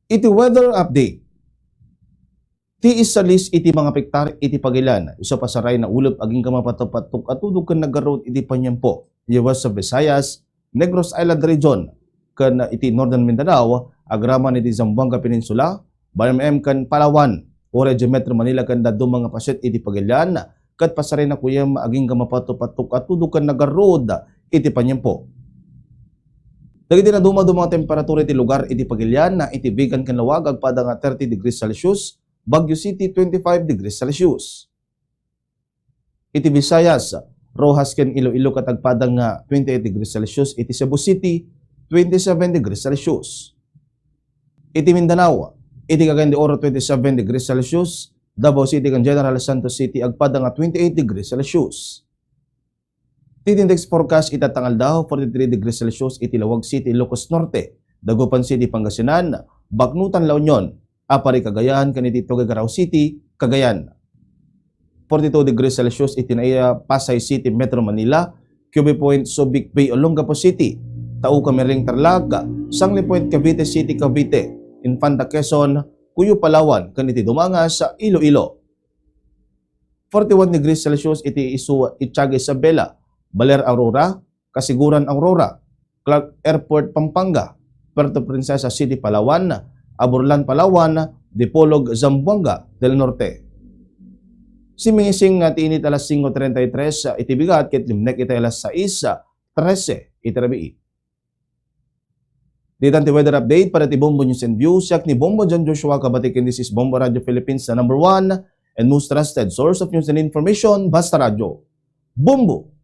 Iti weather update. Ti isalis iti mga pektar iti pagilan. Isa pasaray na ulap aging kamapatapatok at tudog kan nagarod iti panyampo. Iwas sa Visayas, Negros Island Region, kan iti Northern Mindanao, agraman iti Zamboanga Peninsula, Bayam kan Palawan, o Region Metro Manila kan dadto mga pasyet iti pagilan, kat pasaray na kuyam aging kamapatapatok at tudog kan nagarod iti panyampo. Dagiti na dumadumang temperatura iti lugar iti pagilyan na iti bigan kan lawag agpada nga 30 degrees Celsius, Baguio City 25 degrees Celsius. Iti Visayas, Rojas ken Iloilo katagpada nga 28 degrees Celsius, iti Cebu City 27 degrees Celsius. Iti Mindanao, iti Cagayan de Oro 27 degrees Celsius, Davao City kan General Santos City agpada nga 28 degrees Celsius. Titindex forecast itatangal daw 43 degrees Celsius iti Lawag City, Ilocos Norte, Dagupan City, Pangasinan, Bacnutan, La Union, Apari, Cagayan, kaniti Tuguegarao City, Cagayan. 42 degrees Celsius iti Naiya, Pasay City, Metro Manila, Cubi Point, Subic Bay, Olongapo City, Tau Camiring, Tarlac, Sangli Point, Cavite City, Cavite, Infanta, Quezon, Cuyo, Palawan, kaniti Dumanga sa Iloilo. 41 degrees Celsius iti Itiaga, Isabela, Baler, Aurora, Kasiguran, Aurora, Clark Airport, Pampanga, Puerto Princesa City, Palawan, Aburlan, Palawan, Dipolog, Zamboanga del Norte. Simingising at init alas 5:33, itibigat kit limnek iti alas 6:13, itirabii. Dito ang weather update para ti Bombo News and Views, yak ni Bombo John Joshua Kabatikin. This is Bombo Radio Philippines, the #1 and most trusted source of news and information, Basta Radio. Bombo!